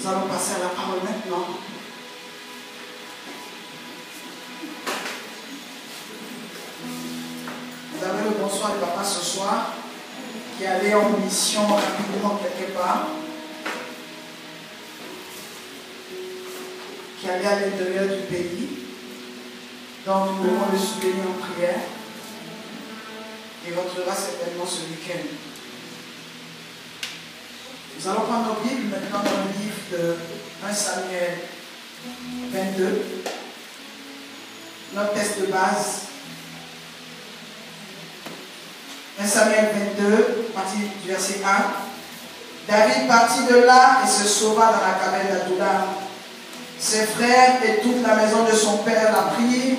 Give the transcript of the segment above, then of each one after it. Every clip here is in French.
Nous allons passer à la parole maintenant. Vous avez le bonsoir de papa ce soir, qui est allé en mission rapidement quelque part, qui est allé à l'intérieur du pays. Donc nous devons le soutenir en prière. Il rentrera certainement ce week-end. Nous allons prendre nos Bibles maintenant dans le livre de 1 Samuel 22. Notre texte de base. 1 Samuel 22, partie du verset 1. David partit de là et se sauva dans la caverne d'Adullam. Ses frères et toute la maison de son père la prirent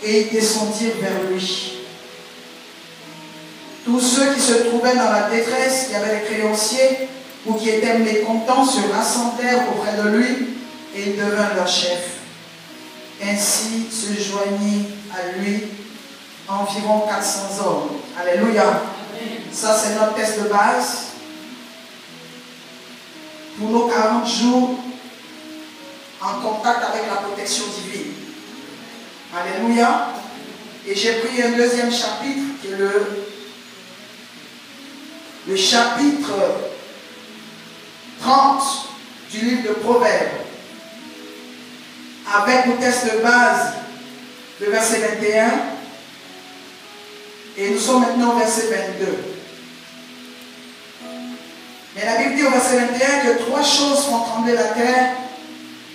et ils descendirent vers lui. Tous ceux qui se trouvaient dans la détresse, qui avaient des créanciers ou qui étaient mécontents, se rassemblèrent auprès de lui et il devint leur chef. Ainsi se joignit à lui environ 400 hommes. Alléluia. Amen. Ça, c'est notre texte de base pour nos 40 jours en contact avec la protection divine. Alléluia. Et j'ai pris un deuxième chapitre qui est le chapitre 30 du livre de Proverbes, avec le texte de base, le verset 21, et nous sommes maintenant au verset 22. Mais la Bible dit au verset 21 que 3 choses font trembler la terre,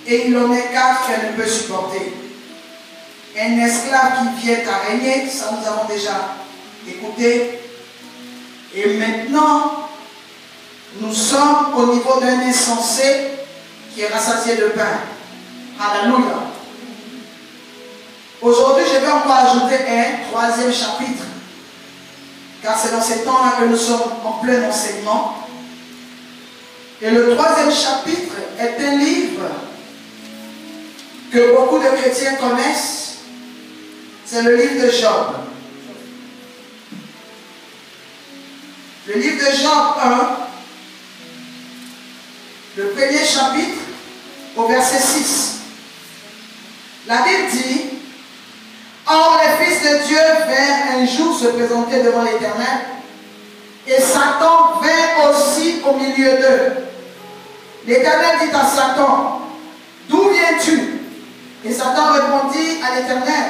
et il en est 4 qu'elle ne peut supporter. Un esclave qui vient à régner, ça nous avons déjà écouté. Et maintenant, nous sommes au niveau d'un insensé qui est rassasié de pain. Alléluia. Aujourd'hui, je vais encore ajouter un 3e chapitre, car c'est dans ces temps-là que nous sommes en plein enseignement. Et le 3e chapitre est un livre que beaucoup de chrétiens connaissent. C'est le livre de Job. Le livre de Job 1, le 1er chapitre, au verset 6. La Bible dit: Or les fils de Dieu vinrent un jour se présenter devant l'Éternel, et Satan vint aussi au milieu d'eux. L'Éternel dit à Satan: D'où viens-tu? Et Satan répondit à l'Éternel: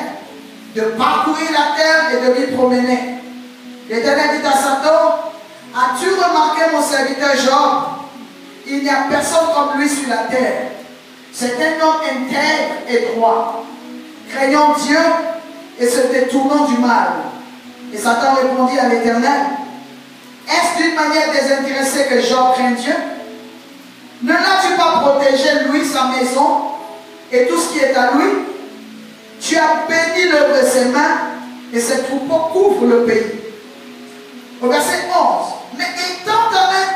De parcourir la terre et de m'y promener. L'Éternel dit à Satan: As-tu remarqué mon serviteur Job? Il n'y a personne comme lui sur la terre. C'est un homme intègre et droit, craignant Dieu et se détournant du mal. Et Satan répondit à l'Éternel: Est-ce d'une manière désintéressée que Job craint Dieu? Ne l'as-tu pas protégé, lui, sa maison et tout ce qui est à lui? Tu as béni l'œuvre de ses mains et ses troupeaux couvrent le pays. Au verset 11. Mais étends ta main,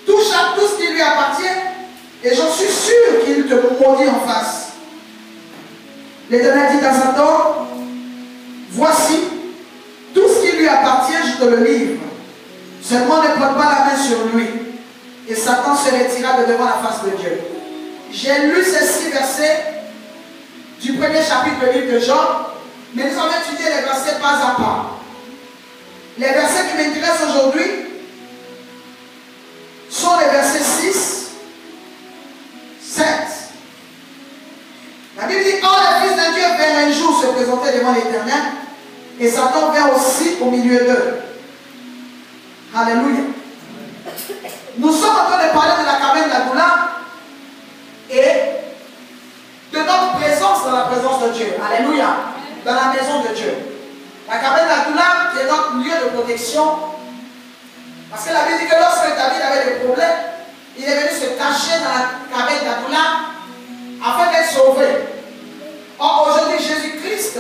touche à tout ce qui lui appartient, et j'en suis sûr qu'il te maudit en face. L'Éternel dit à Satan: Voici, tout ce qui lui appartient, je te le livre. Seulement ne prends pas la main sur lui. Et Satan se retira de devant la face de Dieu. J'ai lu ces 6 versets du 1er chapitre du livre de Job, mais nous allons étudier les versets pas à pas. Les versets qui m'intéressent aujourd'hui sont les versets 6, 7. La Bible dit: Or les fils de Dieu vinrent un jour se présenter devant l'Éternel, et Satan vint aussi au milieu d'eux. Alléluia. Nous sommes en train de parler de la caverne d'Adullam et de notre présence dans la présence de Dieu. Alléluia. Dans la maison de Dieu. La caverne d'Adullam qui est notre lieu de protection. Parce que la Bible dit que lorsque David avait des problèmes, il est venu se cacher dans la caverne d'Adullam afin d'être sauvé. Or aujourd'hui, Jésus-Christ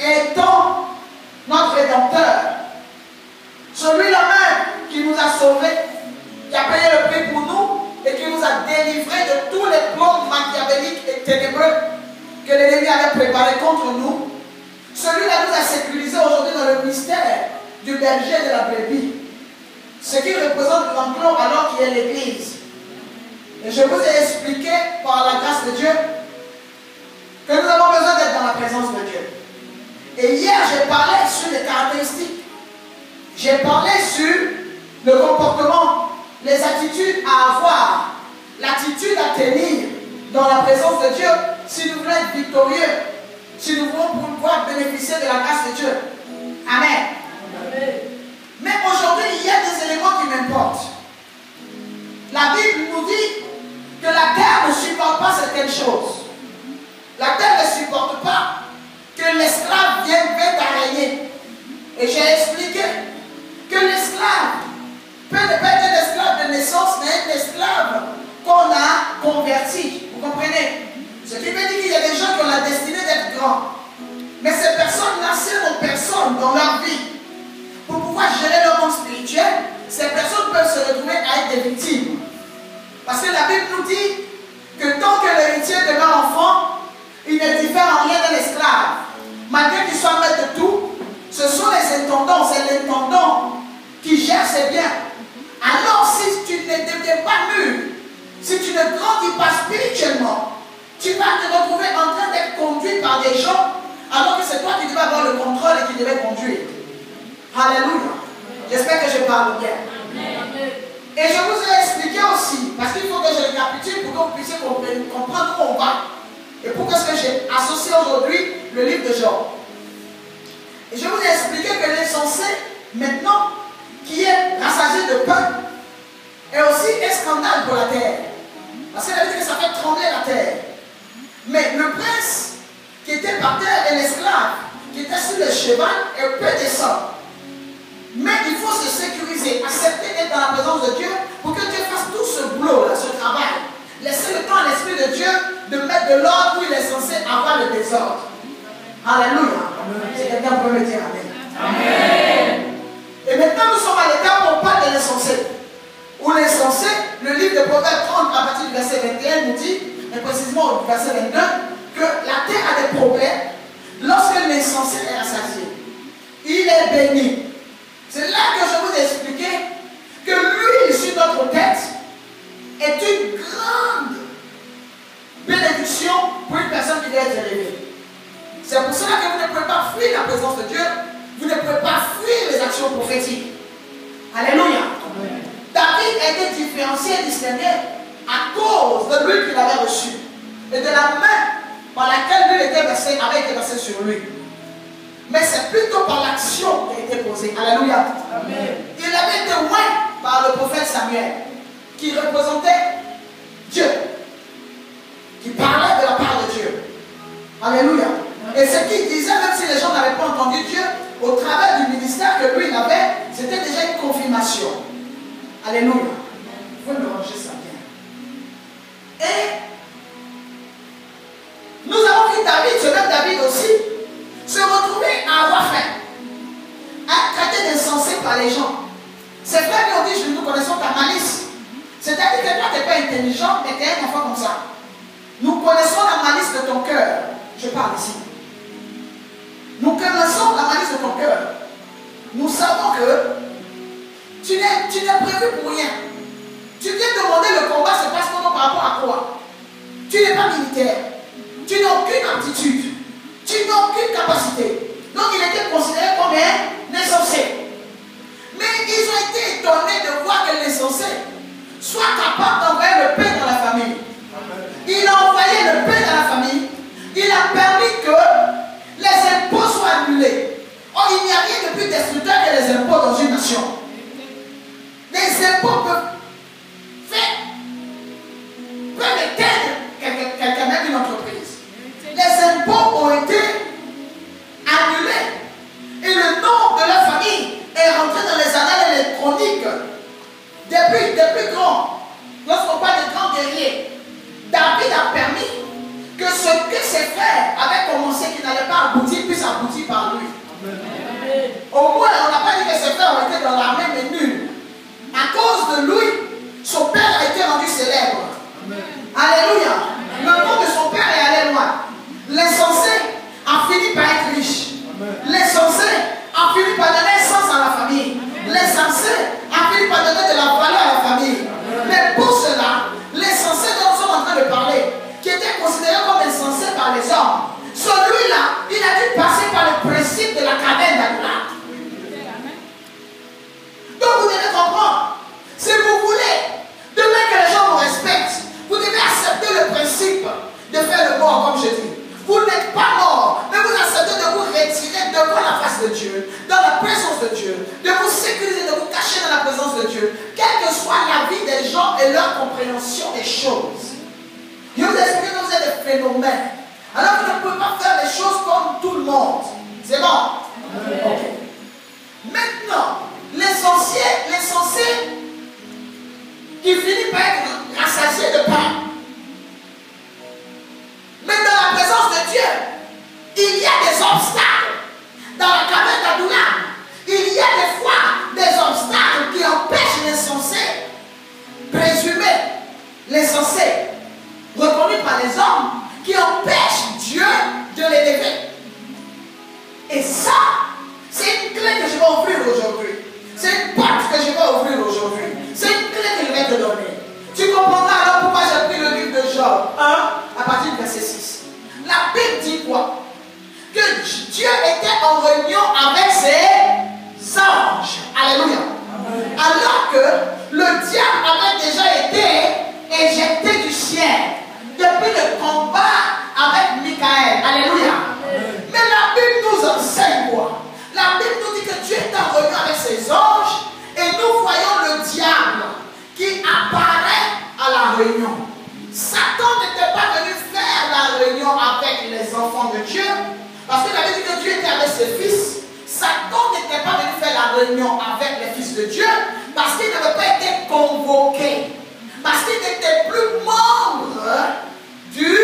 étant notre Rédempteur, celui-là même qui nous a sauvés, qui a payé le prix pour nous et qui nous a délivrés de tous les plans machiavéliques et ténébreux que l'ennemi avait préparés contre nous. Celui-là nous a sécurisés aujourd'hui dans le mystère du berger de la brebis. Ce qui représente l'enclos alors qui est l'Église. Et je vous ai expliqué par la grâce de Dieu que nous avons besoin d'être dans la présence de Dieu. Et hier, j'ai parlé sur les caractéristiques. J'ai parlé sur le comportement, les attitudes à avoir, l'attitude à tenir dans la présence de Dieu si nous voulons être victorieux, si nous voulons pouvoir bénéficier de la grâce de Dieu. Amen. Amen. Mais aujourd'hui, il y a des éléments qui m'importent. La Bible nous dit que la terre ne supporte pas certaines choses. La terre ne supporte pas que l'esclave vienne régner. Et j'ai expliqué que l'esclave peut ne pas être un esclave de naissance, mais un esclave qu'on a converti. Vous comprenez? Ce qui veut dire qu'il y a des gens qui ont la destinée d'être grands. Mais ces personnes-là, c'est nos personnes dans leur vie. Pour pouvoir gérer leur monde spirituel, ces personnes peuvent se retrouver à être des victimes. Parce que la Bible nous dit que tant que l'héritier demeure enfant, il ne diffère en rien d'un esclave. Malgré qu'il soit maître de tout, ce sont les intendants, c'est l'intendant qui gère ses biens. Alors si tu ne deviens pas mûr, si tu ne grandis pas spirituellement, tu vas te retrouver en train d'être conduit par des gens, alors que c'est toi qui devais avoir le contrôle et qui devais conduire. Alléluia. J'espère que je parle bien. Et je vous ai expliqué aussi, parce qu'il faut que je récapitule pour que vous puissiez comprendre où on va. Et pourquoi est-ce que j'ai associé aujourd'hui le livre de Job. Et je vous ai expliqué que l'insensé, maintenant, qui est rassasié de pain, est aussi un scandale pour la terre. Parce qu'il a dit que ça fait trembler la terre. Mais le prince qui était par terre et l'esclave qui était sur le cheval peut descendre. Mais il faut se sécuriser, accepter d'être dans la présence de Dieu pour que Dieu fasse tout ce boulot-là, ce travail. Laissez le temps à l'Esprit de Dieu de mettre de l'ordre où il est censé avoir le désordre. Alléluia. Si quelqu'un peut me dire Amen. Amen. Et maintenant nous sommes à l'étape où on parle de l'insensé. Où l'insensé, le livre de Proverbes 30 à partir du verset 21 nous dit, mais précisément au verset 22, que la terre a des problèmes lorsque l'insensé est rassasié. Il est béni. C'est là que je vous ai expliqué que l'huile sur notre tête est une grande bénédiction pour une personne qui doit être élevée. C'est pour cela que vous ne pouvez pas fuir la présence de Dieu, vous ne pouvez pas fuir les actions prophétiques. Alléluia. Amen. David a été différencié et distingué à cause de l'huile qu'il avait reçue et de la main par laquelle l'huile avait été versée sur lui. Mais c'est plutôt par l'action qui a été posée. Alléluia. Amen. Il avait été oint par le prophète Samuel, qui représentait Dieu, qui parlait de la part de Dieu. Alléluia. Et ce qu'il disait, même si les gens n'avaient pas entendu Dieu, au travers du ministère que lui il avait, c'était déjà une confirmation. Alléluia. Vous pouvez me ranger ça bien. Et nous avons vu David, ce même David aussi, se retrouver à avoir faim, à être traité d'insensé par les gens. Ses frères lui ont dit, nous connaissons ta malice. C'est-à-dire que toi, tu n'es pas intelligent, mais tu es un enfant comme ça. Nous connaissons la malice de ton cœur. Je parle ici. Nous connaissons la malice de ton cœur. Nous savons que tu n'es prévu pour rien. Tu viens demander le combat, se passe comment par rapport à quoi? Tu n'es pas militaire. Tu n'as aucune aptitude. Tu n'as aucune capacité. Donc il était considéré comme un insensé. Mais ils ont été étonnés de voir que l'insensé soit capable d'envoyer le pain dans la famille. Il a envoyé le pain dans la famille. Il a permis que les impôts soient annulés. Or, il n'y a rien de plus destructeur que les impôts dans une nation. Les impôts peuvent éteindre quelqu'un, même une entreprise. Les impôts ont été annulés. Et le nom de la famille est rentré dans les annales et les chroniques. Des plus grands. Lorsqu'on parle de grands guerriers, David a permis que ce que ses frères avaient commencé, qui n'allait pas aboutir, puisse aboutir par lui. Amen. Au moins, on n'a pas dit que ses frères ont été dans l'armée, mais nuls. À cause de lui, son père a été rendu célèbre. Amen. Alléluia. Amen. Le nom de son père est allé loin. L'insensé a fini par être riche. L'insensé a fini par donner sens à la famille. L'insensé a fini par donner de la valeur à la famille. Amen. Mais pour cela, l'insensé et leur compréhension des choses. Je vous explique que vous êtes des phénomènes. Alors vous ne pouvez pas faire les choses comme tout le monde. C'est bon? Okay. Maintenant, l'essentiel qui finit par être rassasié de pain. Mais dans la présence de Dieu, il y a des obstacles. Dans la caverne d'Adullam, il y a des fois des obstacles qui empêchent l'insensé, présumé, l'insensé, reconnu par les hommes, qui empêchent Dieu de l'élever. Et ça, c'est une clé que je vais ouvrir aujourd'hui. C'est une porte que je vais ouvrir aujourd'hui. C'est une clé que je vais te donner. Tu comprendras alors pourquoi j'ai pris le livre de Job 1 à partir du verset 6. La Bible dit quoi? Que Dieu était en réunion avec ses anges. Alléluia. Alors que le diable avait déjà été éjecté du ciel depuis le combat avec Michael. Alléluia. Mais la Bible nous enseigne quoi? La Bible nous dit que Dieu est en réunion avec ses anges et nous voyons le diable qui apparaît à la réunion. Satan n'était pas venu faire la réunion avec les enfants de Dieu parce qu'il avait dit que Dieu était avec ses fils. Satan n'était pas venu faire la réunion avec les fils de Dieu parce qu'il n'avait pas été convoqué, parce qu'il n'était plus membre du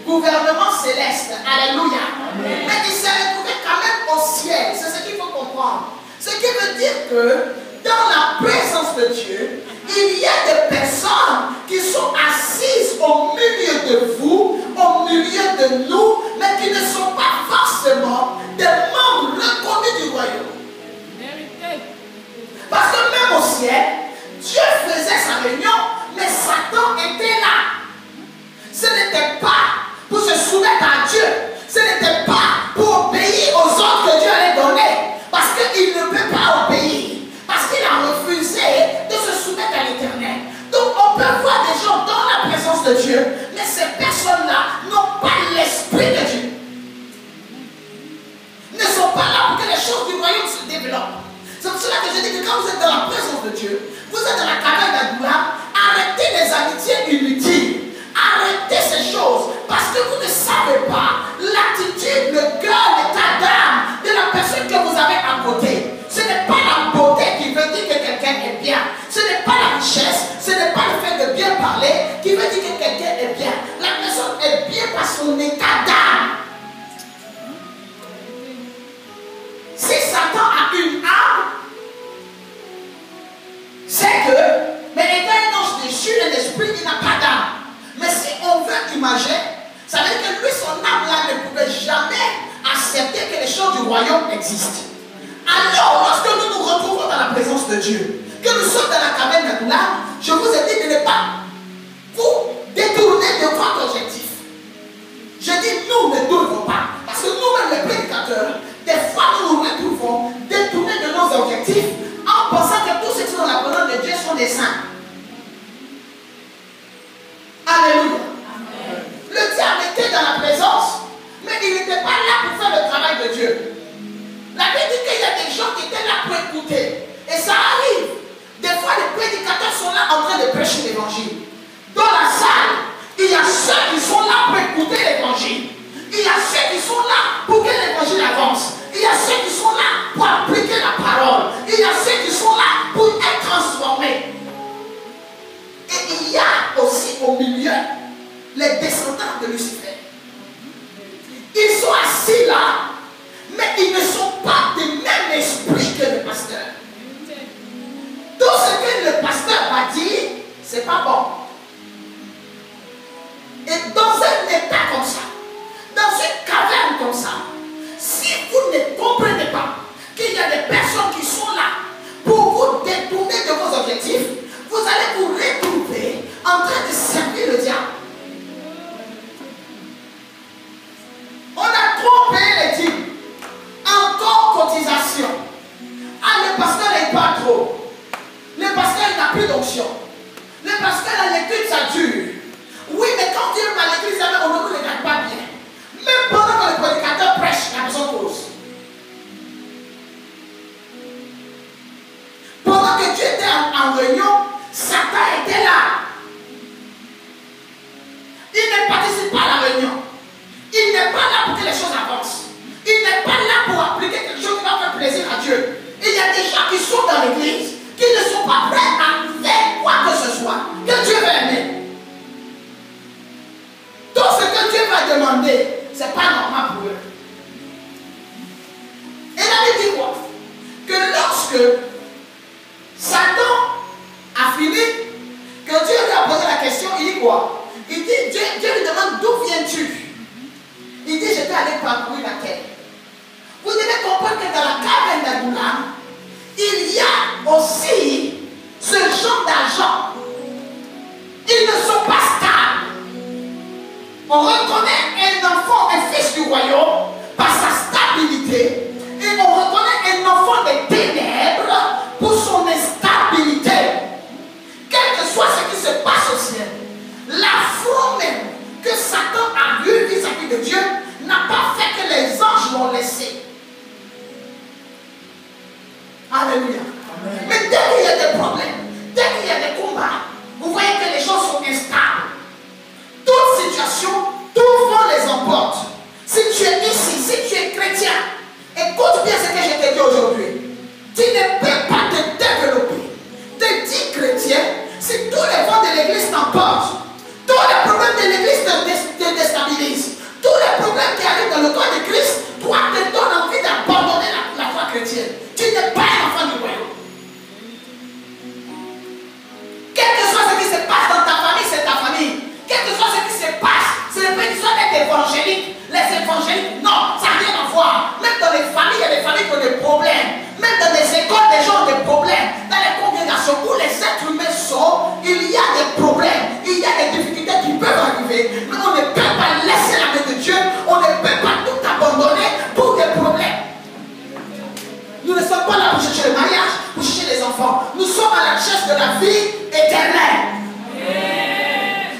gouvernement céleste. Alléluia. Amen. Mais il s'est retrouvé quand même au ciel. C'est ce qu'il faut comprendre. Ce qui veut dire que dans la présence de Dieu, il y a des personnes qui sont assises au milieu de vous, au milieu de nous, mais qui ne sont pas forcément des membres reconnus du royaume. Parce que même au ciel, Dieu faisait sa réunion, mais Satan était là. Ce n'était pas pour se soumettre à Dieu. Ce n'était pas pour obéir aux ordres que Dieu allait donner. Parce qu'il ne peut pas obéir. Parce qu'il a refusé de se soumettre à l'Éternel. Donc on peut voir des gens dans la présence de Dieu, mais ces personnes-là n'ont pas l'esprit de Dieu. Ne sont pas là pour que les choses du royaume se développent. C'est pour cela que je dis que quand vous êtes dans la présence de Dieu, vous êtes dans la caverne d'Adullam, arrêtez les amitiés inutiles. Arrêtez ces choses parce que vous ne savez pas l'attitude, le cœur, l'état d'âme de la personne que vous avez à côté. Ce n'est pas la beauté qui veut dire que quelqu'un est bien. Ce n'est pas la richesse, ce n'est pas le fait de bien parler qui veut dire que quelqu'un est bien. La personne est bien par son état d'âme. Si Satan a une âme, c'est que, mais étant un ange déchu, un esprit, il n'a pas d'âme. Mais si on veut imager, ça veut dire que lui, son âme-là ne pouvait jamais accepter que les choses du royaume existent. Alors, lorsque nous nous retrouvons dans la présence de Dieu, que nous sommes dans la caverne d'Adullam, je vous ai dit de ne pas vous détourner de votre objectif. Je dis nous ne tournons pas. Parce que nous-mêmes, les prédicateurs, des fois nous nous retrouvons détournés de nos objectifs en pensant que tous ceux qui sont dans la présence de Dieu sont des saints. Alléluia. Amen. Le diable était dans la présence, mais il n'était pas là pour faire le travail de Dieu. La Bible dit qu'il y a des gens qui étaient là pour écouter. Et ça arrive. Des fois, les prédicateurs sont là en train de prêcher l'évangile. Dans la salle, il y a ceux qui sont là pour écouter l'évangile. Il y a ceux qui sont là pour que l'évangile avance. Il y a ceux qui sont là pour appliquer la parole. Il y a ceux qui sont là pour être transformés. Et il y a aussi au milieu les descendants de Lucifer. Ils sont assis là, mais ils ne sont pas du même esprit que le pasteur. Tout ce que le pasteur va dire, c'est pas bon. Et dans un état comme ça, dans une caverne comme ça, si vous ne comprenez pas qu'il y a des personnes qui sont là pour vous détourner de vos objectifs, vous allez vous retrouver en train de servir le diable. On a trop payé les dîmes. Encore cotisation. Ah, le pasteur n'est pas trop. Le pasteur n'a plus d'onction. Le pasteur à l'église, ça dure. Oui, mais quand il est à l'église, on ne le gagne pas bien. Même pendant que le prédicateur prêche, la personne cause. Pendant que Dieu était en réunion, Satan était là. dit quoi? Il dit, Dieu lui demande d'où viens-tu? Il dit, j'étais allé parcourir la terre. Vous devez comprendre que dans la caverne d'Adullam, il y a aussi ce genre d'argent. Ils ne sont pas stables. On reconnaît un enfant, un fils du royaume, par sa stabilité. Et on reconnaît un enfant des ténèbres pour son instabilité. Quel que soit ce qui se passe au ciel, l'affront même que Satan a eu vis-à-vis de Dieu n'a pas fait que les anges l'ont laissé. Alléluia. Amen. Mais dès qu'il y a des problèmes, dès qu'il y a des combats, vous voyez que les choses sont instables. Toute situation, tout vent les emporte. Si tu es ici, si tu es chrétien, écoute bien ce que je t'ai dit aujourd'hui. Tu ne peux pas te développer. Te dis chrétien, si tous les vents de l'église t'emportent, tous les problèmes de l'église te déstabilisent, tous les problèmes qui arrivent dans le corps de Christ, toi te donne envie d'abandonner la foi chrétienne. Tu n'es pas un enfant du royaume. Quel que soit ce qui se passe dans ta famille, c'est ta famille. Quel que soit ce qui se passe, ce n'est pas une histoire d'être évangélique. Les évangéliques, non, ça n'a rien à voir. Même dans les familles, il y a des familles qui ont des problèmes. Même dans les écoles, des gens ont des problèmes. Dans les congrégations où les êtres humains sont, il y a des problèmes. Il y a des difficultés qui peuvent arriver. Mais on ne peut pas laisser la main de Dieu. On ne peut pas tout abandonner pour des problèmes. Nous ne sommes pas là pour chercher le mariage, pour chercher les enfants. Nous sommes à la recherche de la vie éternelle.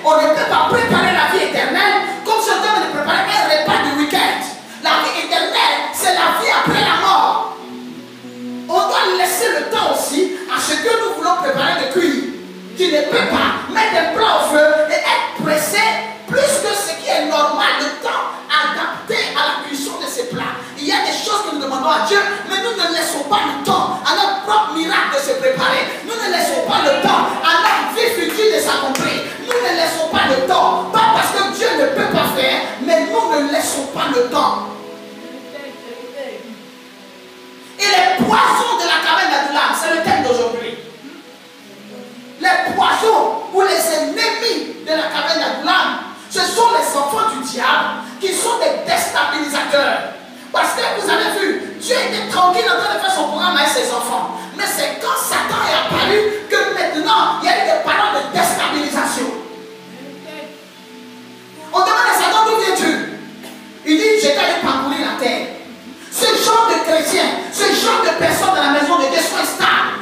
On ne peut pas préparer la vie éternelle comme si on devait préparer un repas du week-end. La vie éternelle, c'est la vie après la mort. On doit laisser le temps aussi à ce que nous voulons préparer de cuire. Tu ne peux pas mettre un plat au feu et être pressé plus que ce qui est normal, le temps adapté à la cuisson de ces plats. Il y a des choses que nous demandons à Dieu, mais nous ne laissons pas le temps à notre propre miracle de se préparer. Nous ne laissons pas le temps à notre vie future de s'accomplir. Nous ne laissons pas le temps, pas parce que Dieu ne peut pas faire, mais nous ne laissons pas le temps. Et les poisons de la caverne d'Adullam, c'est le thème d'aujourd'hui. Les poisons ou les ennemis de la caverne d'Adullam, ce sont les enfants du diable qui sont des déstabilisateurs. Parce que vous avez vu, Dieu était tranquille en train de faire son programme avec ses enfants. Mais c'est quand Satan est apparu que maintenant il y a eu des paroles de déstabilisation. On demande à Satan d'où viens-tu? Il dit, j'ai allé parcourir la terre. Ce genre de chrétiens, ce genre de personnes dans la maison de Dieu sont instables.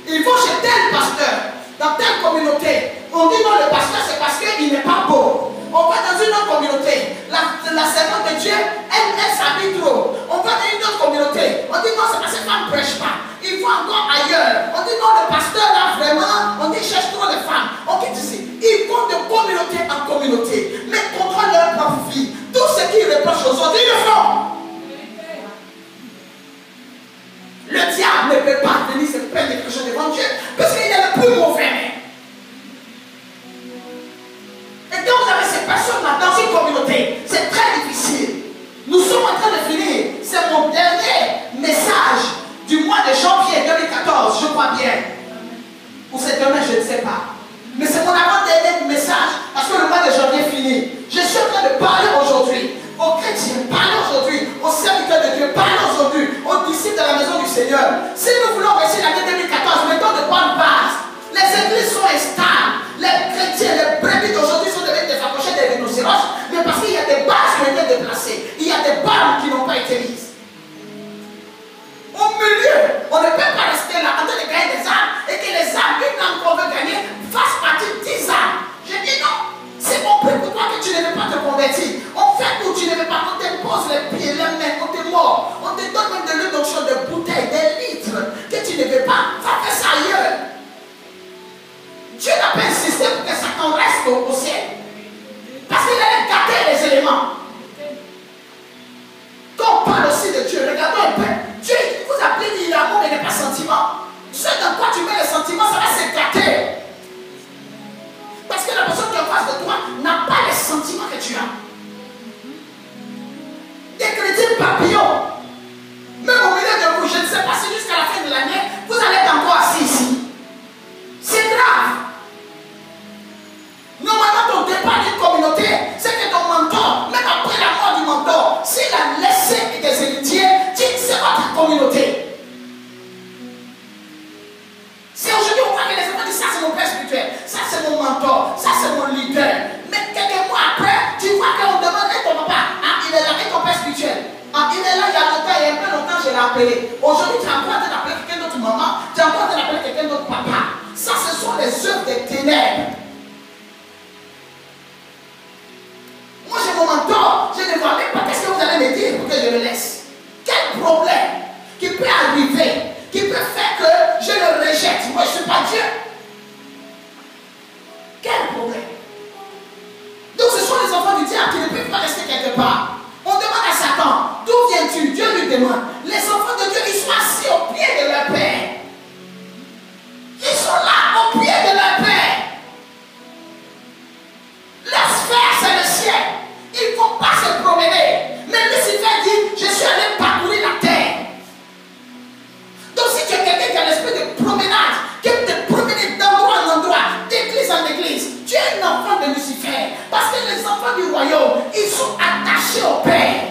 Ils vont chez tel pasteur, dans telle communauté. On dit non, le pasteur c'est parce qu'il n'est pas beau. On va dans une autre communauté. La servante de Dieu, elle s'habille trop. On va dans une autre communauté. On dit non, c'est parce que femmes ne prêchent pas. Ils vont encore ailleurs. On dit non, le pasteur là vraiment, on dit cherche trop de femmes. On quitte ici. Ils vont de communauté en communauté. Mais contrôlent leur propre vie. Tout ce qu'ils reprochent aux autres, ils le font. Le diable ne peut pas venir se plaindre de quelque chose devant Dieu parce qu'il est le plus mauvais. Et quand vous avez ces personnes-là dans une communauté, c'est très difficile. Nous sommes en train de finir. C'est mon dernier message du mois de janvier 2014, je crois bien. Ou c'est demain, je ne sais pas. Mais c'est mon avant-dernier message parce que le mois de janvier finit. Je suis en train de parler aujourd'hui aux chrétiens, parler aujourd'hui aux serviteurs de Dieu, parler aujourd'hui aux disciples de la maison du Seigneur. Si nous voulons réussir l'année 2014, mettons de bonnes bases. Les églises sont instables. Les chrétiens, les brebis d'aujourd'hui sont devenus des approchés des rhinocéros, mais parce qu'il y a des bases qui ont été déplacées. Il y a des balles qui n'ont pas été mises. Au milieu, on ne peut pas rester là en train de gagner des âmes et que les âmes, une âme qu'on veut gagner, fassent partie de 10 âmes. Je dis non. C'est mon prix pour toi que tu ne veux pas te convertir. On fait tout, tu ne veux pas. On te pose les pieds, les mains, on te mord. On te donne même de l'huile d'onction, des bouteilles, des litres que tu ne veux pas. Va faire ça ailleurs. Dieu n'a pas insisté pour que Satan reste au ciel. Parce qu'il allait gâter les éléments. Quand on parle aussi de Dieu, regardons un peu. Dieu vous appelez dit l'amour et pas sentiment. Ce dans quoi tu mets les sentiments, ça va s'éclater. Parce que la personne qui est en face de toi n'a pas les sentiments que tu as. Des chrétiens papillons. Même au milieu de vous, je ne sais pas si jusqu'à la fin de l'année, vous allez être encore assis ici. C'est grave. mentor, ça c'est mon leader. Mais quelques mois après, tu vois qu'on demande à ton papa, ah, il est là, et ton père spirituel. Ah, il est là, il y a longtemps, il y a un peu longtemps, je l'ai appelé. Aujourd'hui, tu es encore en train d'appeler quelqu'un d'autre maman, tu es encore en train d'appeler quelqu'un d'autre papa. Ça, ce sont les œuvres des ténèbres. Moi, j'ai mon mentor, je ne vois même pas qu'est-ce que vous allez me dire pour que je le laisse. Quel problème qui peut arriver, qui peut faire que je le rejette. Moi, je ne suis pas Dieu. Quel problème? Donc, ce sont les enfants du diable qui ne peuvent pas rester quelque part. On demande à Satan, d'où viens-tu? Dieu lui demande. Les enfants de Dieu, ils sont assis au pied de leur Père. Ils sont là, au pied de leur Père. La sphère, c'est le ciel. Ils ne vont pas se promener. Mais Lucifer dit, je suis allé parcourir la terre. Donc si tu es quelqu'un qui a l'esprit de promenade, qui aime te promener d'endroit en endroit, d'église en église, tu es un enfant de Lucifer. Parce que les enfants du royaume, ils sont attachés au Père.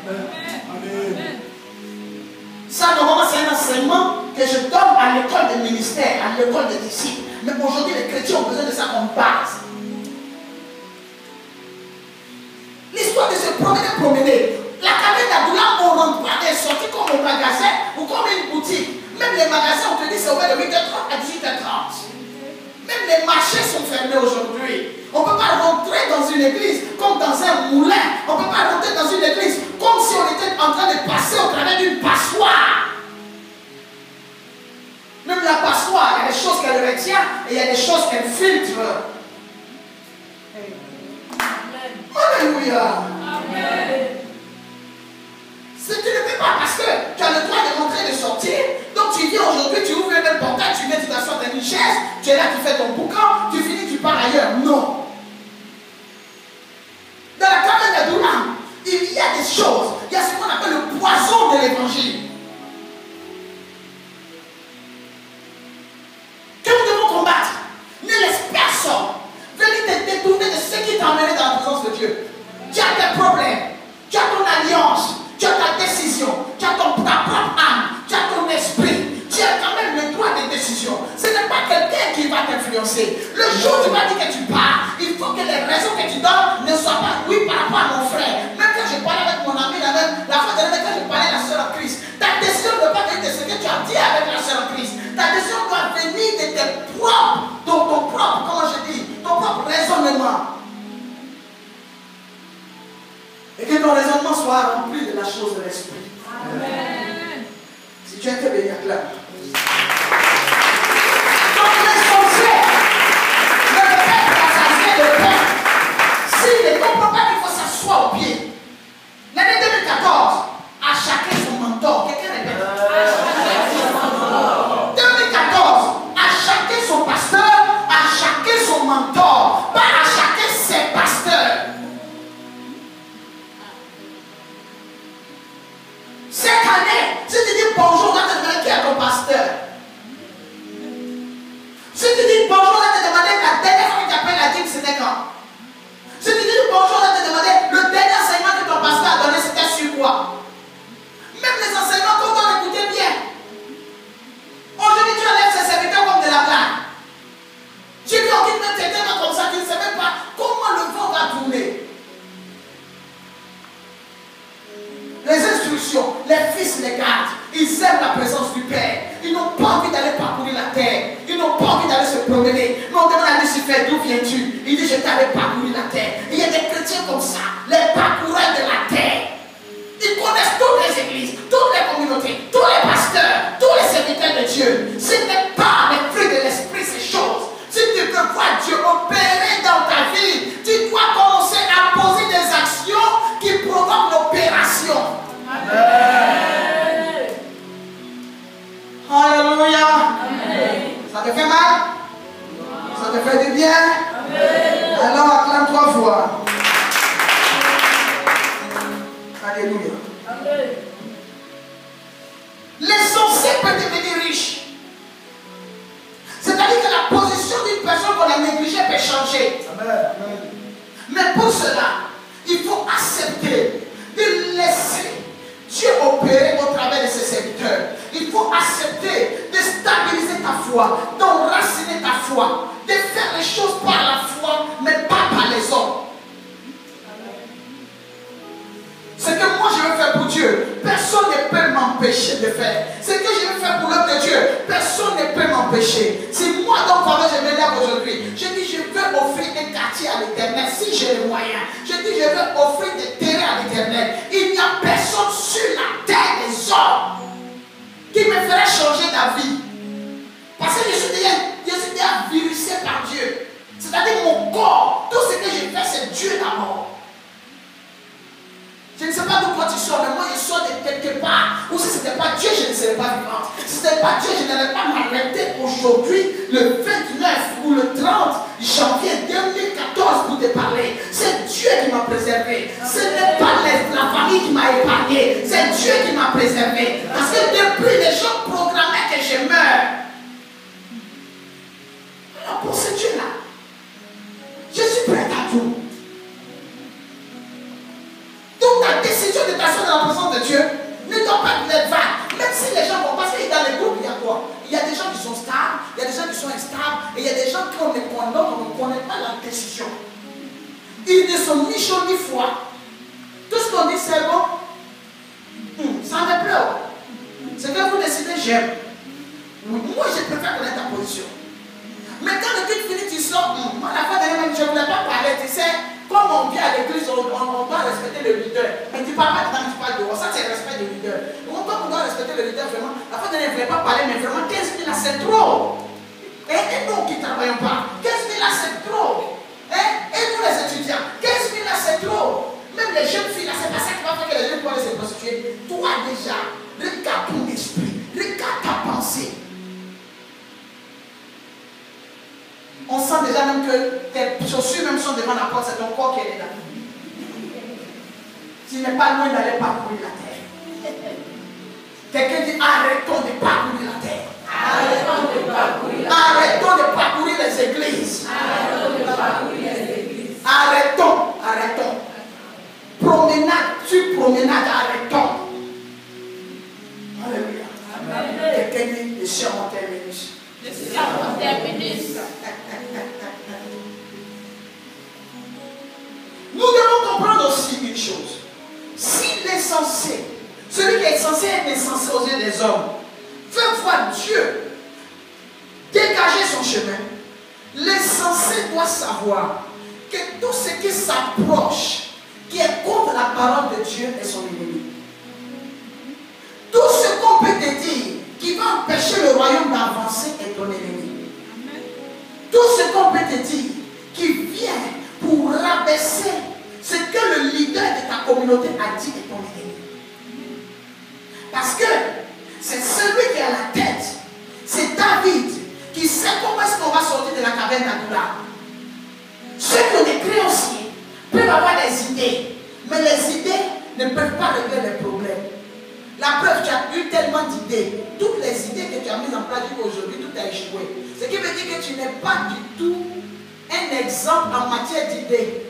Amen. Ça, normalement, c'est un enseignement que je donne à l'école de ministère, à l'école des disciples. Mais aujourd'hui, les chrétiens ont besoin de ça comme base. L'histoire de se promener. La cabine d'Adoula, on ne rentre pas et sorti comme un magasin ou comme une boutique. Même les magasins, on te dit c'est ouvert de 8h30 à 18h30. Même les marchés sont fermés aujourd'hui. On ne peut pas rentrer dans une église comme dans un moulin. On ne peut pas rentrer dans une église comme si on était en train de passer au travers d'une passoire. Même la passoire, il y a des choses qu'elle retient et il y a des choses qu'elle filtre. Alléluia. Amen. Si tu ne peux pas parce que tu as le droit de rentrer et de sortir, donc tu viens aujourd'hui, tu ouvres le portail, tu viens, tu t'assois dans une chaise, tu es là, tu fais ton boucan, tu finis, tu pars ailleurs. Non. Dans la cabane d'Adoula, il y a des choses, il y a ce qu'on appelle le poison de l'évangile. Que nous devons combattre. Ne laisse personne venir te détourner de ce qui t'a emmené dans la présence de Dieu. Tu as tes problèmes, tu as ton alliance, tu as ta décision, tu as ta propre âme, tu as ton esprit, tu as quand même le droit de décision. Ce n'est pas quelqu'un qui va t'influencer. Le jour où tu vas dire que tu pars, il faut que les raisons que tu donnes ne soient pas oui par rapport à mon frère. Même quand je parlais avec mon ami, la fois dernière, quand je parlais à la sœur en Christ, ta décision ne doit pas venir de ce que tu as dit avec la sœur en Christ. Ta décision doit venir de tes propres, ton propre, comment je dis, ton propre raisonnement. Et que ton raisonnement soit rempli de la chose de l'esprit. Amen. Si tu as été béni, acclame. Donc les sorciers ne peuvent pas rassasier de pain. S'ils ne comprennent pas qu'il faut s'asseoir au pied. L'année 2014, à chacun son mentor. Quelqu'un répète. 2014, à chacun son pasteur, à chacun son mentor. Pas à chacun ses pasteurs. Cette année, si tu dis bonjour, on va te demander qui est ton pasteur. Si tu dis bonjour, on va te demander la dernière fois que tu appelles la dîme, c'était quand. Si tu dis bonjour, on va te demander le dernier enseignement que ton pasteur a donné, c'était sur quoi. Même les enseignements qu'on doit écouter bien. Aujourd'hui, tu enlèves ses serviteurs comme de la blague. Tu dis, on quitte même quelqu'un comme ça, tu ne sais même pas comment le vent va tourner. Les instructions, les fils les gardent. Ils aiment la présence du Père. Ils n'ont pas envie d'aller parcourir la terre. Ils n'ont pas envie d'aller se promener. Mais on demande à Lucifer, d'où viens-tu? Il dit, je t'avais parcouru la terre. Et il y a des chrétiens comme ça, les parcoureurs de la terre. Ils connaissent toutes les églises, toutes les communautés, tous les pasteurs, tous les serviteurs de Dieu. Ce n'est pas les fruits de l'esprit, ces choses. Si tu veux voir Dieu opérer dans ta vie, tu dois commencer à poser des actions qui provoquent l'opération. Amen. Alléluia. Amen. Ça te fait mal? Ça te fait du bien? Amen. Alors acclame 3 fois. Alléluia. Amen. L'essentiel peut devenir riche. C'est-à-dire que la position d'une personne qu'on a négligée peut changer. Amen. Mais pour cela, il faut accepter de laisser Dieu opérer au travers de ses serviteurs. Il faut accepter de stabiliser ta foi, d'enraciner ta foi, de faire les choses je vais faire. Ce que je vais faire pour l'œuvre de Dieu, personne ne peut m'empêcher. Si moi, donc, je me lève aujourd'hui, je dis, je veux offrir un quartier à l'Éternel, si j'ai les moyens. Je dis, je veux offrir des terrains à l'Éternel. Il n'y a personne sur la terre des hommes qui me ferait changer d'avis. Parce que je suis déjà virusé par Dieu. C'est-à-dire mon corps, tout ce que je fais, c'est Dieu d'abord. Je ne sais pas d'où toi tu sors, mais moi je sors de quelque part. Ou si ce n'était pas Dieu, je ne serais pas vivante. Si ce n'était pas Dieu, je n'allais pas m'arrêter aujourd'hui, le 29 ou le 30 janvier 2014 pour te parler. C'est Dieu qui m'a préservé. Ce n'est pas la famille qui m'a épargné. C'est Dieu qui m'a préservé. Parce que depuis, les gens programmaient que je meure. Alors pour ce Dieu-là, je suis prêt à tout. Donc ta décision de t'asseoir dans la présence de Dieu ne doit pas être vague. Même si les gens vont, parce que dans les groupes, il y a quoi? Il y a des gens qui sont stables, il y a des gens qui sont instables, et il y a des gens qu'on ne connaît pas la décision. Ils ne sont ni chauds ni froids. Tout ce qu'on dit, c'est bon. Ça me pleure. C'est que vous décidez, j'aime. Moi, je préfère connaître ta position. Mais quand le culte finit, tu sors. Moi, à la fin de l'année, je ne voulais pas parler, tu sais. Comme on vient à l'église, on doit respecter le leader. Mais tu ne parles pas dedans, tu parles dehors. Ça, c'est le respect du leader. Donc, comme on doit respecter le leader, vraiment, la fin de l'année, je ne voulais pas parler, mais vraiment, 15 000 là, c'est trop. Et nous qui ne travaillons pas, 15 000 là, c'est trop. Et nous, les étudiants, 15 000 là, c'est trop. Même les jeunes filles, là, c'est pas ça qui va faire que les jeunes vont aller se prostituer. Toi, déjà, regarde ton esprit, regarde ta pensée. On sent déjà même que tes chaussures même sont devant la porte, c'est ton corps qui est là. Tu n'es pas loin d'aller parcourir la terre. Quelqu'un dit arrêtons de parcourir la terre. Arrêtons de parcourir la terre. Arrêtons de parcourir les églises. Arrêtons de parcourir les églises. Arrêtons. Promenade, arrêtons. Alléluia. Amen. Quelqu'un dit je suis en terminé. Je suis en terminé. Nous devons comprendre aussi une chose. S'il est censé, celui qui est censé être insensé aux yeux des hommes, veut voir Dieu dégager son chemin, l'insensé doit savoir que tout ce qui s'approche, qui est contre la parole de Dieu, est son ennemi. Tout ce qu'on peut te dire qui va empêcher le royaume d'avancer est ton ennemi. Tout ce qu'on peut te dire qui vient pour rabaisser ce que le leader de ta communauté a dit est ton ennemi. Parce que c'est celui qui est à la tête. C'est David qui sait comment est-ce qu'on va sortir de la caverne d'Adoula. Ceux qui ont des créanciers peuvent avoir des idées, mais les idées ne peuvent pas régler les problèmes. La preuve, tu as eu tellement d'idées. Toutes les idées que tu as mises en place aujourd'hui, tout a échoué. Ce qui veut dire que tu n'es pas du tout un exemple en matière d'idées.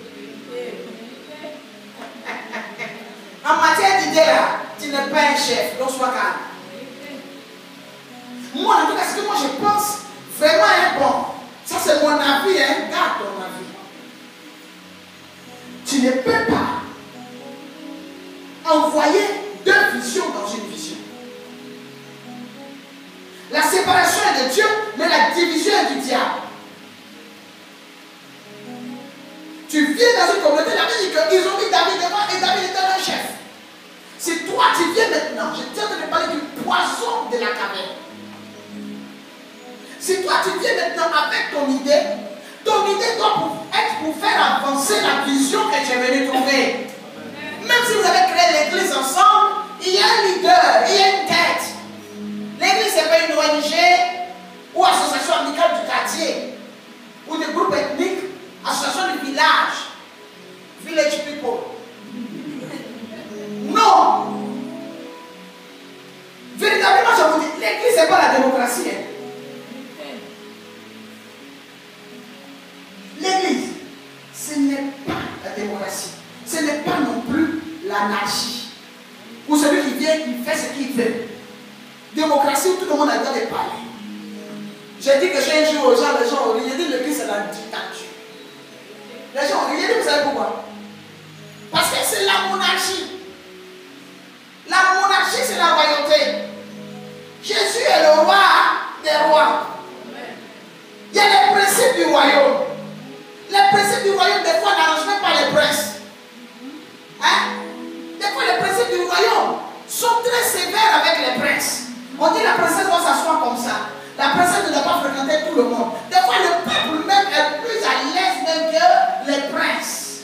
En matière d'idées, là, tu n'es pas un chef, donc sois calme. Moi, en tout cas, ce que moi je pense, vraiment est bon. Ça, c'est mon avis, hein. Garde ton avis. Tu ne peux pas envoyer deux visions dans une vision. La séparation est de Dieu, mais la division est du diable. Tu viens dans une communauté, la Bible dit qu'ils ont mis David devant et David était un chef. Si toi tu viens maintenant, je tiens de te parler du poison de la caverne. Si toi tu viens maintenant avec ton idée doit être pour faire avancer la vision que tu es venu trouver. Même si vous avez créé l'église ensemble, il y a un leader, il y a une tête. L'église, ce n'est pas une ONG ou association amicale du quartier ou de groupe ethnique, association du village, village people. Non! Véritablement, je vous dis, l'église, ce n'est pas la démocratie. Hein. L'église, ce n'est pas la démocratie. Ce n'est pas non plus l'anarchie. Ou celui qui vient, il fait ce qu'il veut. Démocratie où tout le monde a le droit de parler. J'ai dit que j'ai un jour aux gens, les gens ont ri. J'ai dit l'église c'est la dictature. Les gens ont ri. J'ai dit, vous savez pourquoi? Parce que c'est la monarchie. La monarchie, c'est la royauté. Jésus est le roi des rois. Il y a les principes du royaume. Les principes du royaume, des fois, n'arrangent même pas les princes. Hein? Des fois, les principes du royaume sont très sévères avec les princes. On dit la princesse doit s'asseoir comme ça. La princesse ne doit pas fréquenter tout le monde. Des fois, le peuple même est plus à l'aise même que les princes.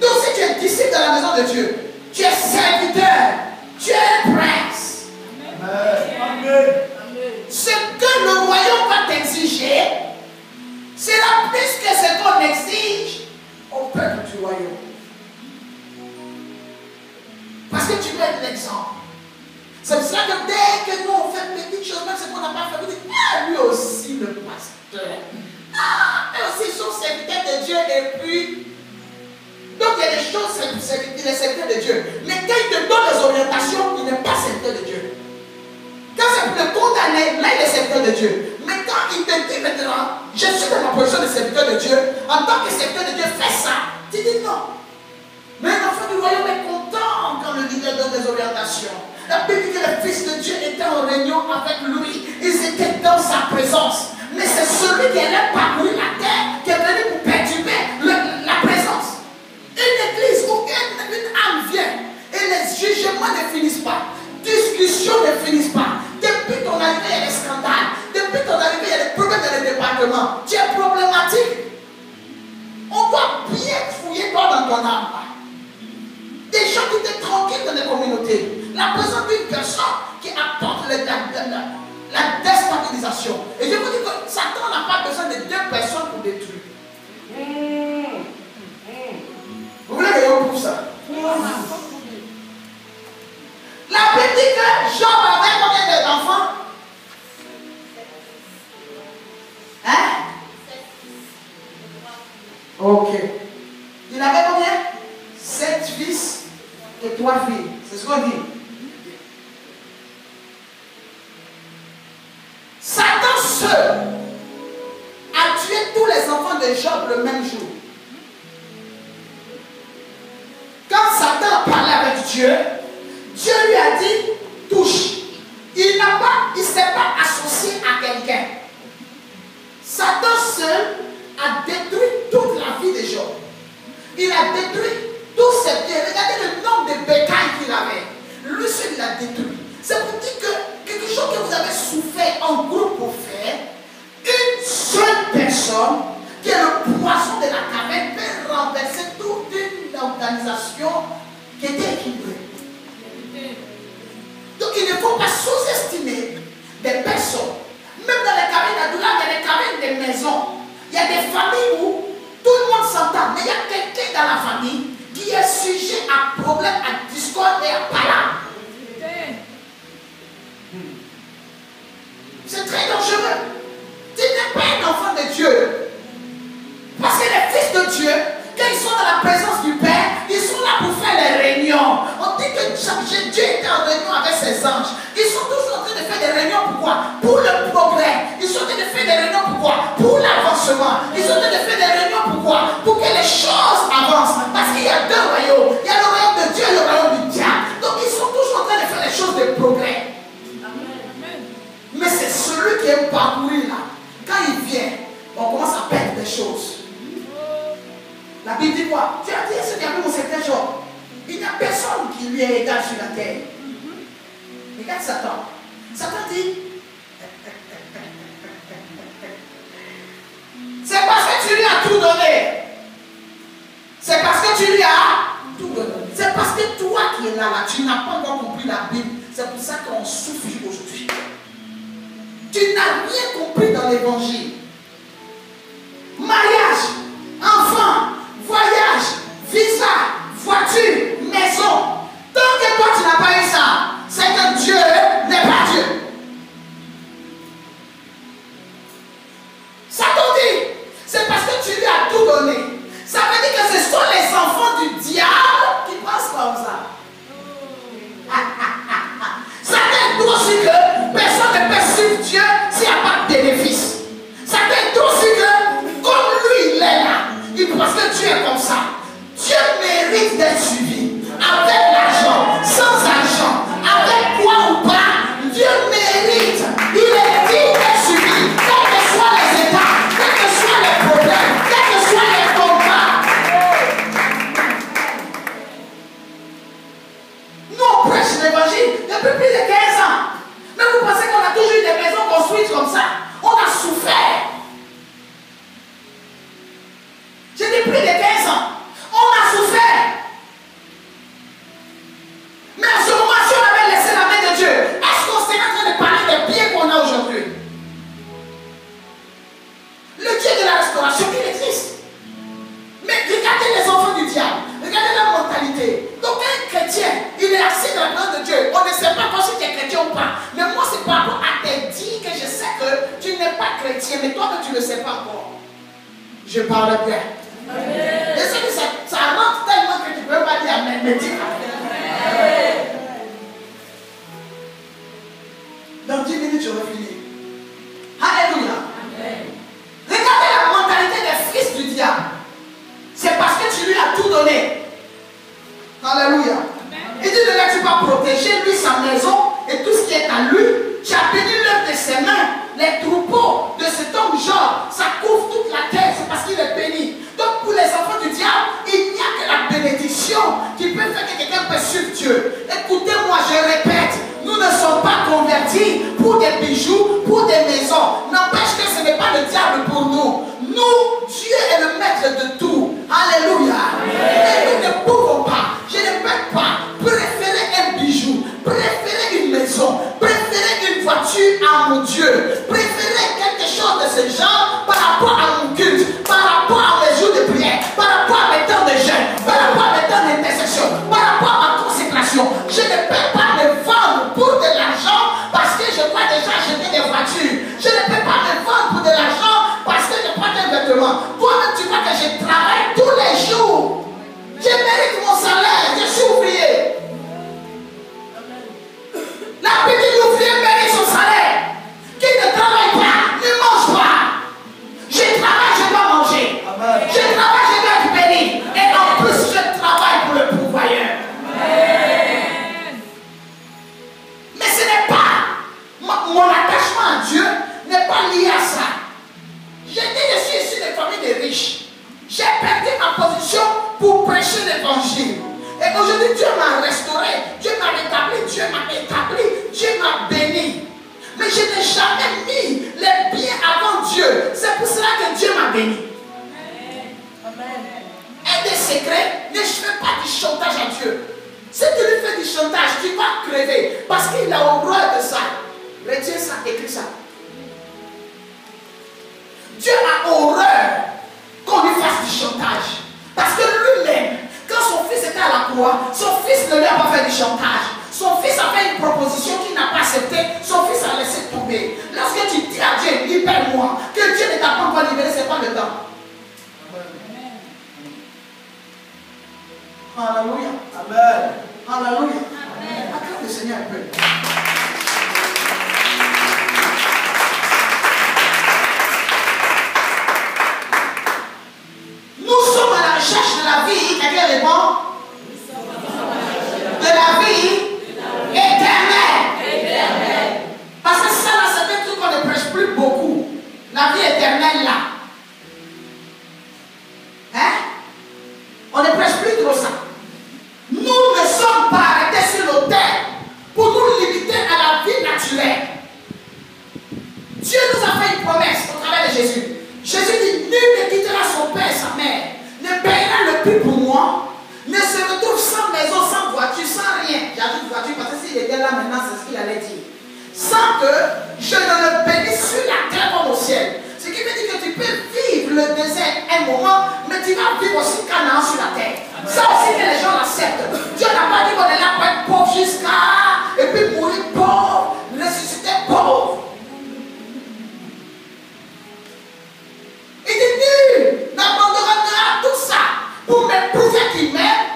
Donc, si tu es disciple de la maison de Dieu, tu es serviteur, tu es prince. Amen. Ce que le royaume va t'exiger sera plus que ce qu'on exige au peuple du royaume. Parce que tu veux être l'exemple. C'est pour cela que dès que nous on fait une petite chose, même ce qu'on n'a pas fait, vous dites, ah, lui aussi le pasteur. Ah, eux aussi sont serviteurs de Dieu et puis. Donc il y a des choses, il est serviteur de Dieu. Mais quand il te donne les orientations, il n'est pas serviteur de Dieu. Quand c'est pour le condamner, là il est serviteur de Dieu. Mais quand il te dit maintenant, je suis dans ma position de serviteur de Dieu, en tant que serviteur de Dieu, fais ça. Tu dis non. Mais l'enfant du royaume est content quand le leader donne des orientations. La Bible dit que le Fils de Dieu était en réunion avec lui. Ils étaient dans sa présence. Mais c'est celui qui allait parcourir la terre qui est venu pour perturber la présence. Une église où une âme vient et les jugements ne finissent pas. Discussions ne finissent pas. Depuis ton arrivée, il y a des scandales. Depuis ton arrivée, il y a des problèmes dans le département. Tu es problématique. On doit bien fouiller toi dans ton âme. Des gens qui étaient tranquilles dans les communautés. La présence d'une personne qui apporte la déstabilisation. Et je vous dis que Satan n'a pas besoin de deux personnes pour détruire. Vous voulez que je vous prouve ça? La Bible dit que Job avait combien d'enfants? Hein? Ok. Il avait combien? 7 fils et 3 filles. C'est ce qu'on dit. Satan seul a tué tous les enfants de Job le même jour. Quand Satan parlait avec Dieu, Dieu lui a dit, touche. Il ne s'est pas associé à quelqu'un. Satan seul a détruit toute la vie de Job. Il a détruit tous ses biens. Regardez le nombre de bétail qu'il avait. Lui seul, il a détruit. C'est pour dire que quelque chose que vous avez souffert en groupe pour faire, une seule personne, qui est le poisson de la caverne, peut renverser toute une organisation qui était équilibrée. Donc il ne faut pas sous-estimer des personnes. Même dans les cavernes d'Adoula, il y a des cavernes de maisons. Il y a des familles où tout le monde s'entend. Mais il y a quelqu'un dans la famille qui est sujet à problème, à discorde et à palabre. C'est très dangereux. Tu n'es pas un enfant de Dieu. Parce que les fils de Dieu, quand ils sont dans la présence du Père, ils sont là pour faire les réunions. On dit que Dieu était en réunion avec ses anges. Ils sont toujours en train de faire des réunions. Pourquoi? Pour le progrès. Ils sont en train de faire des réunions. Pourquoi? Pour l'avancement. Ils sont en train de faire des réunions. Pourquoi? Pour que les choses avancent. Parce qu'il y a deux royaumes. Il y a le royaume de Dieu et le royaume du diable. Donc ils sont toujours en train de faire les choses de progrès. Mais c'est celui qui est parcouru là. Quand il vient, on commence à perdre des choses. La Bible dit quoi? Tu as dit ce qu'il y a mon certain jour. Il n'y a personne qui lui est égal sur la terre. Regarde Satan. Satan dit c'est parce que tu lui as tout donné. C'est parce que tu lui as tout donné. C'est parce que toi qui es là, tu n'as pas encore compris la Bible. C'est pour ça qu'on souffre aujourd'hui. Tu n'as rien compris dans l'évangile. Mariage, enfant, voyage, visa, voiture, maison. Tant que toi tu n'as pas eu ça, c'est que Dieu n'est pas Dieu. Satan dit, c'est parce que tu lui as tout donné. Ça veut dire que ce sont les enfants du diable qui pensent comme ça. Satan doit aussi que personne ne peut suivre Dieu s'il n'y a pas de bénéfice. Ça salvation qu'il existe. Mais regardez les enfants du diable. Regardez leur mentalité. Donc un chrétien, il est assis dans la grâce de Dieu. On ne sait pas quand si tu es chrétien ou pas. Mais moi, c'est par rapport à tes dits que je sais que tu n'es pas chrétien. Mais toi, que tu ne le sais pas encore. Je parle bien. Et c'est que ça rentre tellement que tu ne peux pas dire Amen. Mais dis Amen. Dans 10 minutes, je vais finir. Alléluia. Regardez la mentalité des fils du diable. C'est parce que tu lui as tout donné. Alléluia. Il dit ne laisse pas protéger lui sa maison et tout ce qui est à lui. Tu as béni l'œuvre de ses mains. Les troupeaux de cet homme genre, ça couvre toute la terre. C'est parce qu'il est béni. Donc pour les enfants du diable, il n'y a que la bénédiction qui peut faire que quelqu'un peut suivre Dieu. Écoutez-moi, je répète, nous ne sommes pas convertis pour des bijoux, pour des maisons. N'empêche que ce n'est pas le diable pour nous. Nous, Dieu est le maître de tout. Alléluia. Et nous ne pouvons pas, je ne peux pas préférer un bijou, préférer une maison, préférer une voiture à mon Dieu, préférer quelque chose de ce genre par rapport à mon culte, par rapport à mes jours de prière, par rapport à mes temps de jeûne, par rapport à mes temps d'intercession, par rapport à ma consécration. Je ne peux pas me vendre pour de l'argent parce que je dois déjà acheter des voitures. Je ne peux pas me vendre pour de l'argent parce que je prends des vêtements. Toi-même, tu vois que je travaille tous les jours. Je mérite mon salaire. Je suis ouvrier. La petite ouvrière mérite son salaire. Qui ne travaille pas, ne mange pas. Je travaille, je dois manger. Amen. Je travaille, je dois être béni. Et en plus, je travaille pour le pourvoyeur. Mais ce n'est pas mon attachement à Dieu n'est pas lié à ça. Je suis issu des familles de riches. J'ai perdu ma position pour prêcher l'évangile. Et aujourd'hui, Dieu m'a restauré, Dieu m'a rétabli, Dieu m'a établi, Dieu m'a béni. Mais je n'ai jamais mis les biens avant Dieu. C'est pour cela que Dieu m'a béni. Amen. Et des secrets, ne fais pas du chantage à Dieu. Si tu lui fais du chantage, tu vas crever. Parce qu'il a horreur de ça. Retiens ça, écris ça. Dieu a horreur qu'on lui fasse du chantage. Parce que lui-même, quand son fils était à la croix, son fils ne lui a pas fait du chantage. Son fils a fait une proposition qu'il n'a pas acceptée. Son fils a laissé tomber. Lorsque tu dis à Dieu, libère-moi, que Dieu ne t'a pas encore libéré, ce n'est pas le temps. Alléluia. Amen. Alléluia. Acclame le Seigneur un peu. Nous sommes à la recherche de la vie. Quelqu'un répond? De la vie éternelle. Parce que ça, là, c'est un truc qu'on ne prêche plus beaucoup. La vie éternelle, là. Hein? On ne prêche plus trop ça. Nous ne sommes pas arrêtés sur nos terres pour nous limiter à la vie naturelle. Dieu nous a fait une promesse au travers de Jésus. Jésus dit, nul ne quittera son père et sa mère, ne payera le prix pour moi, ne se retrouve sans maison, sans voiture, sans rien. J'ajoute voiture parce que s'il était là maintenant, c'est ce qu'il allait dire. Sans que je ne le bénisse sur la terre comme au ciel. Ce qui veut dire que tu peux vivre le désert un moment, mais tu vas vivre aussi Canaan sur la terre. Ça aussi que les gens l'acceptent. Dieu n'a pas dit qu'on est là pour être pauvre jusqu'à et puis mourir pauvre, ressusciter pauvre. Il dit nul n'abandonnera tout ça pour me prouver qu'il m'aime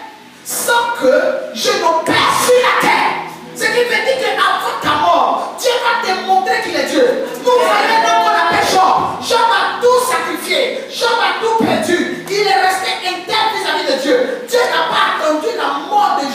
sans que je n'opère sur la terre. Ce qui veut dire qu'avant ta mort, Dieu va te montrer qu'il est Dieu. Nous voyons un homme qu'on appelle Job. Job a tout sacrifié. Job a tout perdu. Il est resté interne vis-à-vis de Dieu. Dieu n'a pas attendu la mort de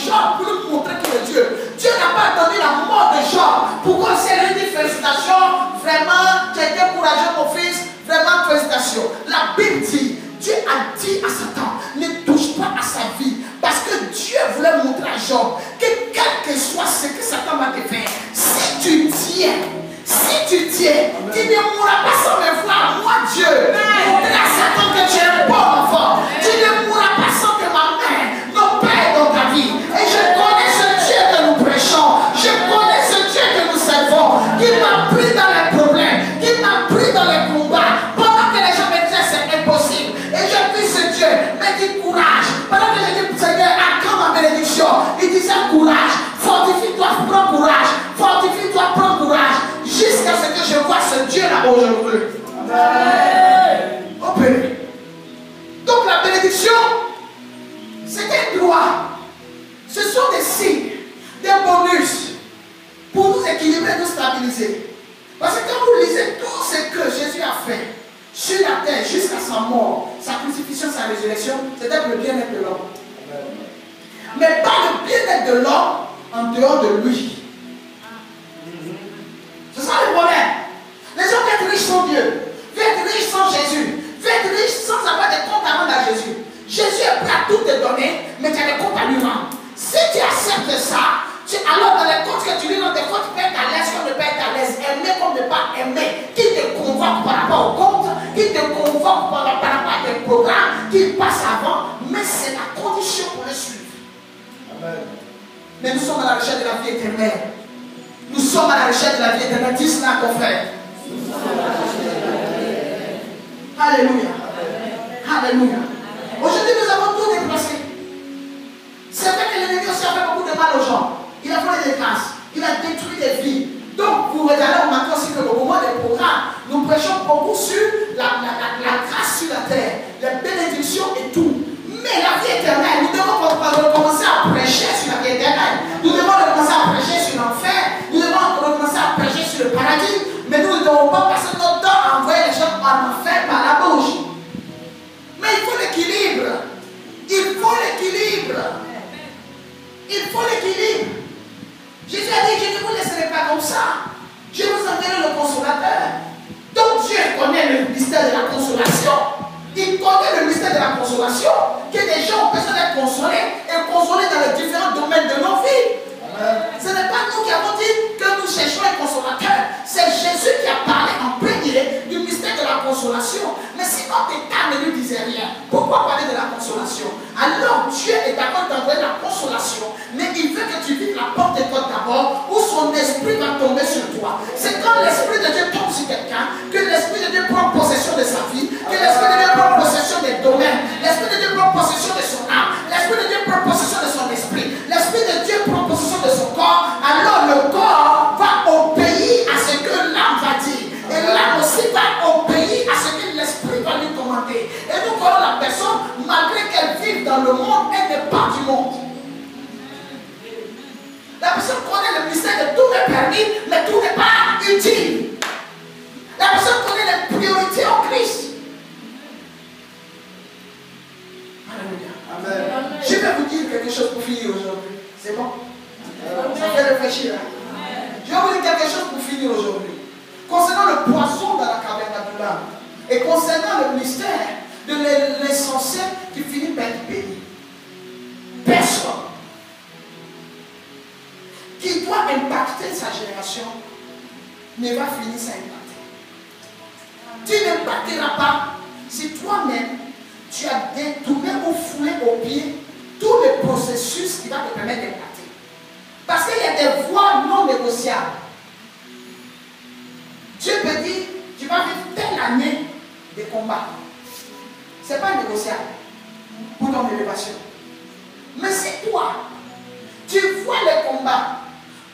jusqu'à sa mort, sa crucifixion, sa résurrection, c'était pour le bien-être de l'homme. Mais pas le bien-être de l'homme en dehors de lui. C'est ça le problème. Les gens veulent être riches sans Dieu, veulent être riches sans Jésus, veulent être riches sans avoir des comptes à rendre à Jésus. Jésus est prêt à tout te donner, mais tu as des comptes à lui rendre. Si tu acceptes ça, alors dans les comptes que tu lis dans des fois, tu peux être à l'aise comme ne pas être à l'aise, aimer comme ne pas aimer, qui te convoque par rapport au compte, qui te convoque par rapport à des programmes qui passent avant, mais c'est la condition pour le suivre. Amen. Mais nous sommes à la recherche de la vie éternelle. Nous sommes à la recherche de la vie éternelle. Dis cela, ton frère. Alléluia. Alléluia. Aujourd'hui, nous avons tout déplacé. C'est vrai que l'ennemi aussi a fait beaucoup de mal aux gens. Il a volé des grâces. Il a détruit des vies. Donc, vous regardez au matin aussi que au moment des programmes, nous prêchons beaucoup sur la grâce sur la terre, les bénédictions et tout. Mais la vie éternelle, nous devons recommencer à prêcher sur la vie éternelle. Nous devons recommencer à prêcher sur l'enfer. Nous devons recommencer à prêcher sur le paradis. Mais nous ne devons pas passer notre temps à envoyer les gens en enfer par la bouche. Mais il faut l'équilibre. Il faut l'équilibre. Il faut l'équilibre. Jésus a dit, je ne vous laisserai pas comme ça. Je vous enverrai le consolateur. Donc Dieu connaît le mystère de la consolation. Il connaît le mystère de la consolation. Que les gens ont besoin d'être consolés et consolés dans les différents domaines de nos vies. Ce n'est pas nous qui avons dit que nous cherchons un consolateur. C'est Jésus qui a parlé en premier du mystère de la consolation. Mais si notre état ne lui disait rien, pourquoi parler de la consolation? Alors Dieu est d'accord d'envoyer la consolation, mais il veut que tu vives la Pentecôte d'abord, où son esprit va tomber sur toi. C'est quand l'esprit de Dieu tombe sur quelqu'un, que l'esprit de Dieu prend possession de sa vie, que l'esprit de Dieu prend possession des domaines, l'esprit de Dieu prend possession de son âme, l'esprit de Dieu prend possession de son esprit, l'esprit de Dieu prend possession de son corps. Alors le corps va obéir à ce que l'âme va dire, et l'âme aussi va obéir à ce que l'esprit va lui commander. Et nous voyons la personne, malgré qu'elle vive dans le monde, elle n'est pas du monde. La personne connaît le mystère de tout est permis, mais tout n'est pas utile. La personne connaît les priorités en Christ. Alléluia. Amen. Je vais vous dire quelque chose pour finir aujourd'hui. C'est bon? Ça fait réfléchir. Je vais vous dire quelque chose pour finir aujourd'hui. Concernant le poisson dans la caverne d'Adulam et concernant le mystère de l'essentiel qui finit par être béni. Personne qui doit impacter sa génération ne va finir sans impacter. Tu n'impacteras pas si toi-même tu as détourné ou foulé au pied tout le processus qui va te permettre d'impacter. Parce qu'il y a des voies non négociables. Dieu peut dire, tu vas vivre telle année de combat. Ce n'est pas négociable pour ton élévation. Mais si toi, tu vois les combats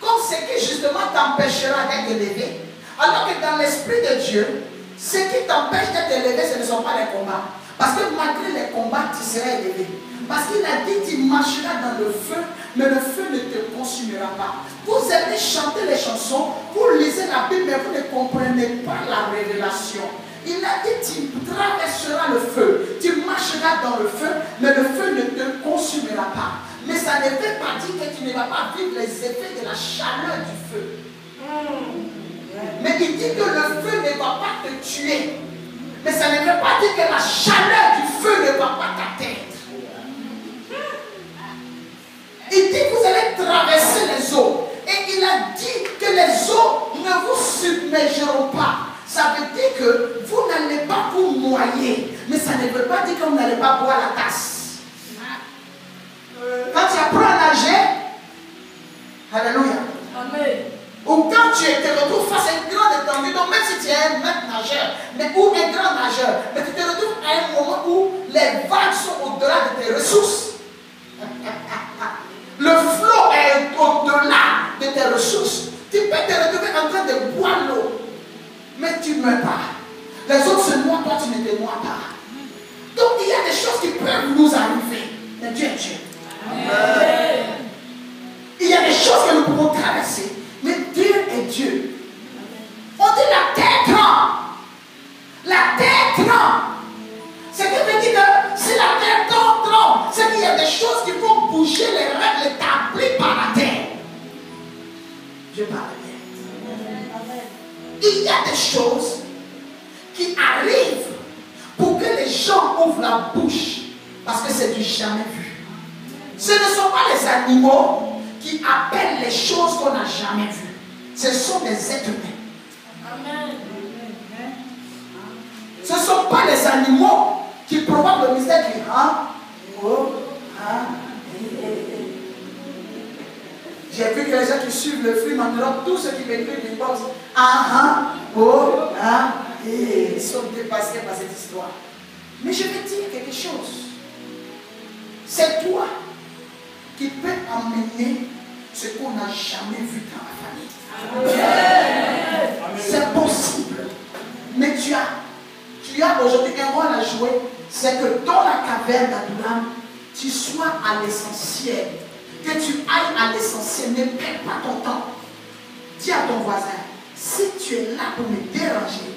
comme ce qui justement t'empêchera d'être élevé, alors que dans l'esprit de Dieu, ce qui t'empêche d'être élevé, ce ne sont pas les combats. Parce que malgré les combats, tu seras élevé. Parce qu'il a dit, tu marcheras dans le feu, mais le feu ne te consumera pas. Vous aimez chanter les chansons, vous lisez la Bible, mais vous ne comprenez pas la révélation. Il a dit, tu traverseras le feu, tu marcheras dans le feu, mais le feu ne te consumera pas. Mais ça ne veut pas dire que tu ne vas pas vivre les effets de la chaleur du feu. Mais il dit que le feu ne va pas te tuer. Mais ça ne veut pas dire que la chaleur du feu ne va pas t'atteindre. Il dit que vous allez traverser les eaux. Et il a dit que les eaux ne vous submergeront pas. Ça veut dire que vous n'allez pas vous noyer. Mais ça ne veut pas dire que vous n'allez pas boire la tasse. Quand tu apprends à nager, alléluia. Amen. Ou quand tu te retrouves face à une grande étendue, donc même si tu es un maître nageur, mais ou un grand nageur, mais tu te retrouves à un moment où les vagues sont au-delà de tes ressources. Le flot est au-delà de tes ressources. Tu peux te retrouver en train de boire l'eau, mais tu ne meurs pas. Les autres se noient, toi tu ne te noies pas. Donc il y a des choses qui peuvent nous arriver, mais Dieu est Dieu. Amen. Il y a des choses que nous pouvons traverser, mais Dieu est Dieu. On dit la terre tremble. La terre tremble. bouger les règles établies par la terre. Je parle bien. Il y a des choses qui arrivent pour que les gens ouvrent la bouche parce que c'est du jamais vu. Ce ne sont pas les animaux qui appellent les choses qu'on n'a jamais vues. Ce sont des êtres humains. Amen. Ce ne sont pas les animaux qui provoquent le mystère du J'ai vu que les gens qui suivent le film en Europe, tous ceux qui m'écrivent une box, ils sont dépassés par cette histoire. Mais je vais dire quelque chose. C'est toi qui peux amener ce qu'on n'a jamais vu dans la famille. C'est possible. Mais tu as aujourd'hui un rôle à jouer. C'est que dans la caverne d'Adulam, tu sois à l'essentiel. Que tu ailles à l'essentiel. Ne perds pas ton temps. Dis à ton voisin, si tu es là pour me déranger,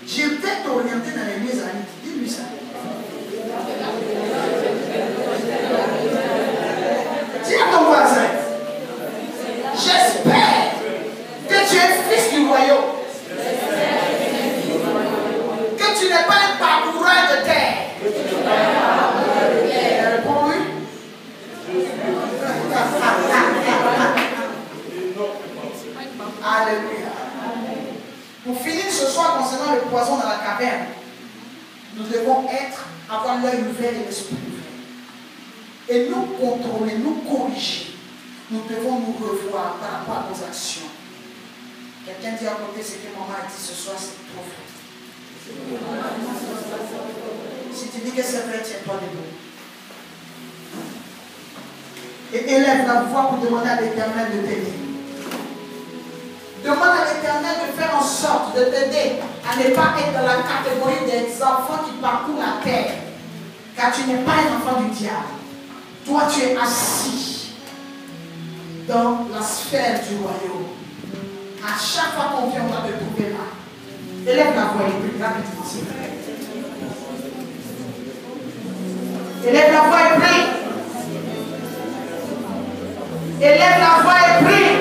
je vais t'orienter dans les mieux amis. Dis-lui ça. Dis à ton voisin, j'espère que tu es fils du royaume. Que tu n'es pas un parcoureur de terre. Pour lui. Alléluia. Pour finir ce soir concernant le poison dans la caverne, nous devons avoir l'œil ouvert et l'esprit ouvert. Et nous contrôler, nous corriger. Nous devons nous revoir par rapport à nos actions. Quelqu'un dit à côté ce que maman a dit ce soir, c'est trop vrai. Si tu dis que c'est vrai, tiens-toi debout. Et élève la voix pour demander à l'Éternel de t'aider. Demande à l'Éternel de faire en sorte de t'aider à ne pas être dans la catégorie des enfants qui parcourent la terre. Car tu n'es pas un enfant du diable. Toi, tu es assis dans la sphère du royaume. À chaque fois qu'on vient, on va te trouver là. Élève la voix et prie rapidement, s'il vous plaît. Élève la voix et prie. Élève la voix et prie.